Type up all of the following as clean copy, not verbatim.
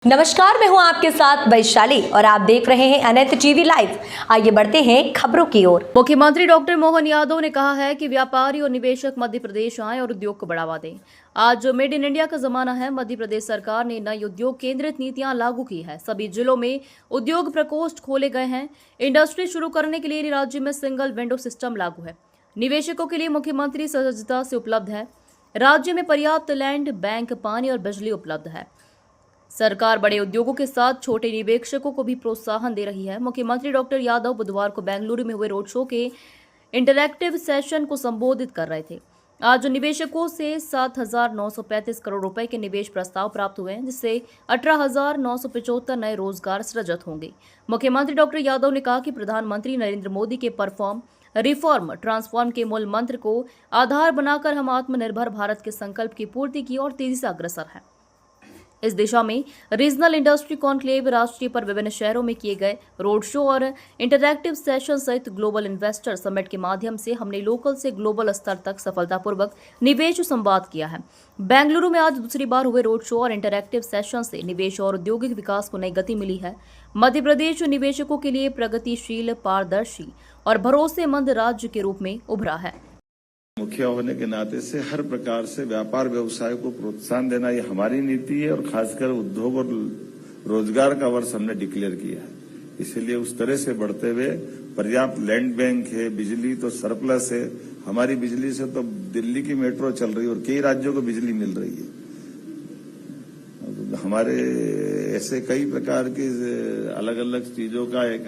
नमस्कार, मैं हूं आपके साथ वैशाली और आप देख रहे हैं अनंत टीवी लाइव। आइए बढ़ते हैं खबरों की ओर। मुख्यमंत्री डॉक्टर मोहन यादव ने कहा है कि व्यापारी और निवेशक मध्य प्रदेश आएं और उद्योग को बढ़ावा दें। आज मेड इन इंडिया का जमाना है। मध्य प्रदेश सरकार ने नई उद्योग केंद्रित नीतियां लागू की है। सभी जिलों में उद्योग प्रकोष्ठ खोले गए हैं। इंडस्ट्री शुरू करने के लिए राज्य में सिंगल विंडो सिस्टम लागू है। निवेशकों के लिए मुख्यमंत्री सहजता से उपलब्ध है। राज्य में पर्याप्त लैंड, बैंक, पानी और बिजली उपलब्ध है। सरकार बड़े उद्योगों के साथ छोटे निवेशकों को भी प्रोत्साहन दे रही है। मुख्यमंत्री डॉक्टर यादव बुधवार को बेंगलुरु में हुए रोड शो के इंटरैक्टिव सेशन को संबोधित कर रहे थे। आज निवेशकों से 7,935 करोड़ रुपए के निवेश प्रस्ताव प्राप्त हुए हैं, जिससे 18,975 नए रोजगार सृजित होंगे। मुख्यमंत्री डॉक्टर यादव ने कहा कि प्रधानमंत्री नरेंद्र मोदी के परफॉर्म, रिफॉर्म, ट्रांसफॉर्म के मूल मंत्र को आधार बनाकर हम आत्मनिर्भर भारत के संकल्प की पूर्ति की ओर तेजी से अग्रसर हैं। इस दिशा में रीजनल इंडस्ट्री कॉन्क्लेव, राष्ट्रीय पर विभिन्न शहरों में किए गए रोड शो और इंटरैक्टिव सेशन सहित ग्लोबल इन्वेस्टर समिट के माध्यम से हमने लोकल से ग्लोबल स्तर तक सफलतापूर्वक निवेश संवाद किया है। बेंगलुरु में आज दूसरी बार हुए रोड शो और इंटरैक्टिव सेशन से निवेश और औद्योगिक विकास को नई गति मिली है। मध्य प्रदेश निवेशकों के लिए प्रगतिशील, पारदर्शी और भरोसेमंद राज्य के रूप में उभरा है। मुखिया होने के नाते से हर प्रकार से व्यापार व्यवसाय को प्रोत्साहन देना ये हमारी नीति है और खासकर उद्योग और रोजगार का वर्ष हमने डिक्लेयर किया है। इसीलिए उस तरह से बढ़ते हुए पर्याप्त लैंड बैंक है, बिजली तो सरप्लस है। हमारी बिजली से तो दिल्ली की मेट्रो चल रही है और कई राज्यों को बिजली मिल रही है। हमारे ऐसे कई प्रकार की अलग अलग चीजों का एक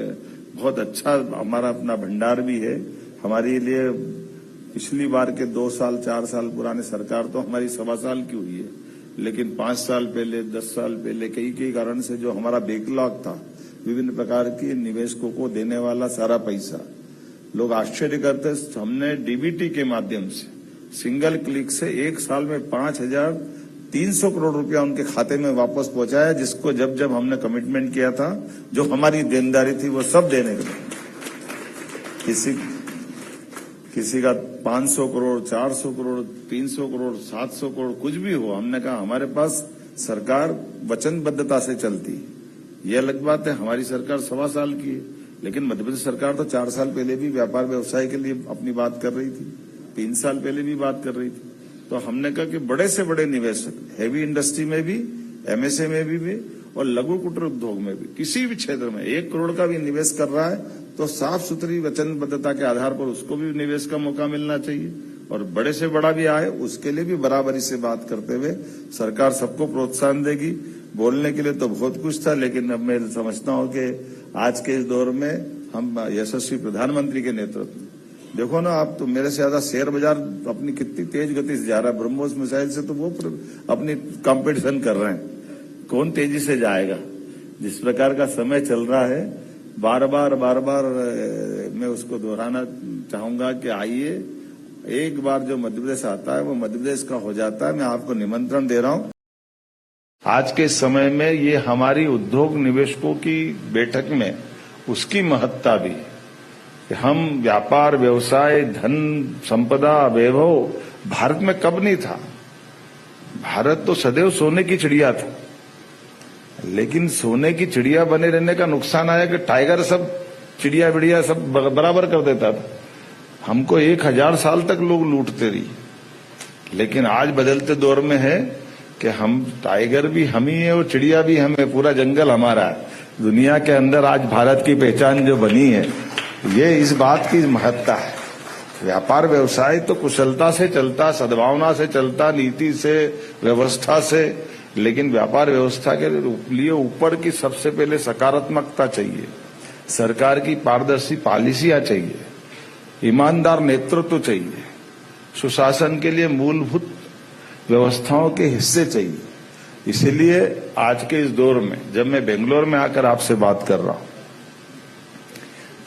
बहुत अच्छा हमारा अपना भंडार भी है। हमारे लिए पिछली बार के 2 साल 4 साल पुराने सरकार तो हमारी 1.25 साल की हुई है, लेकिन 5 साल पहले, 10 साल पहले कई कारण से जो हमारा बैकलॉग था, विभिन्न प्रकार की निवेशकों को देने वाला सारा पैसा, लोग आश्चर्य करते। हमने डीबीटी के माध्यम से सिंगल क्लिक से 1 साल में 5,300 करोड़ रुपया उनके खाते में वापस पहुंचाया, जिसको जब हमने कमिटमेंट किया था, जो हमारी देनदारी थी वो सब देने के लिए किसी का 500 करोड़, 400 करोड़, 300 करोड़, 700 करोड़, कुछ भी हो। हमने कहा हमारे पास सरकार वचनबद्धता से चलती है। ये अलग बात है, हमारी सरकार 1.25 साल की है, लेकिन मध्य प्रदेश सरकार तो 4 साल पहले भी व्यापार व्यवसाय के लिए अपनी बात कर रही थी, 3 साल पहले भी बात कर रही थी। तो हमने कहा कि बड़े से बड़े निवेशक, हैवी इंडस्ट्री में भी, एमएसएमई में भी और लघु कुटीर उद्योग में भी, किसी भी क्षेत्र में 1 करोड़ का भी निवेश कर रहा है तो साफ सुथरी वचनबद्धता के आधार पर उसको भी निवेश का मौका मिलना चाहिए। और बड़े से बड़ा भी आए उसके लिए भी बराबरी से बात करते हुए सरकार सबको प्रोत्साहन देगी। बोलने के लिए तो बहुत कुछ था, लेकिन अब मैं समझता हूं कि आज के इस दौर में हम यशस्वी प्रधानमंत्री के नेतृत्व में, देखो ना आप, तो मेरे से ज्यादा शेयर बाजार अपनी कितनी तेज गति से जा रहा है। ब्रह्मोस मिसाइल से तो वो अपनी कंपटीशन कर रहे हैं, कौन तेजी से जाएगा। जिस प्रकार का समय चल रहा है, बार बार मैं उसको दोहराना चाहूंगा कि आइए, एक बार जो मध्य प्रदेश आता है वो मध्य प्रदेश का हो जाता है। मैं आपको निमंत्रण दे रहा हूं। आज के समय में ये हमारी उद्योग निवेशकों की बैठक में उसकी महत्ता भी है कि हम व्यापार, व्यवसाय, धन, संपदा, वैभव भारत में कब नहीं था। भारत तो सदैव सोने की चिड़िया था, लेकिन सोने की चिड़िया बने रहने का नुकसान आया कि टाइगर सब चिड़िया बिड़िया सब बराबर कर देता था। हमको 1000 साल तक लोग लूटते रही, लेकिन आज बदलते दौर में है कि हम टाइगर भी हम ही है और चिड़िया भी हम है, पूरा जंगल हमारा है। दुनिया के अंदर आज भारत की पहचान जो बनी है, ये इस बात की महत्ता है। व्यापार व्यवसाय तो कुशलता से चलता, सद्भावना से चलता, नीति से, व्यवस्था से, लेकिन व्यापार व्यवस्था के लिए ऊपर की सबसे पहले सकारात्मकता चाहिए, सरकार की पारदर्शी पॉलिसियां चाहिए, ईमानदार नेतृत्व चाहिए, सुशासन के लिए मूलभूत व्यवस्थाओं के हिस्से चाहिए। इसीलिए आज के इस दौर में जब मैं बेंगलोर में आकर आपसे बात कर रहा हूं,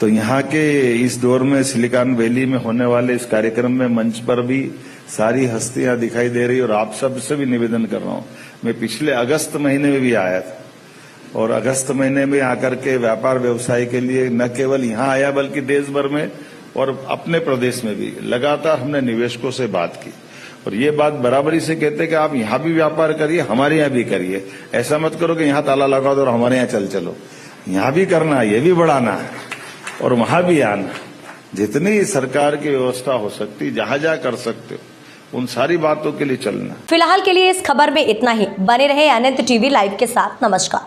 तो यहाँ के इस दौर में सिलिकॉन वैली में होने वाले इस कार्यक्रम में मंच पर भी सारी हस्तियां दिखाई दे रही और आप सबसे भी निवेदन कर रहा हूं। मैं पिछले अगस्त महीने में भी आया था और अगस्त महीने में आकर के व्यापार व्यवसाय के लिए न केवल यहाँ आया बल्कि देश भर में और अपने प्रदेश में भी लगातार हमने निवेशकों से बात की। और ये बात बराबरी से कहते हैं कि आप यहाँ भी व्यापार करिए, हमारे यहाँ भी करिए। ऐसा मत करो कि यहाँ ताला लगा दो और हमारे यहाँ चलो। यहाँ भी करना है, ये भी बढ़ाना है और वहां भी आना। जितनी सरकार की व्यवस्था हो सकती, जहां जहां कर सकते हो, उन सारी बातों के लिए चलना। फिलहाल के लिए इस खबर में इतना ही। बने रहे अनंत टीवी लाइव के साथ। नमस्कार।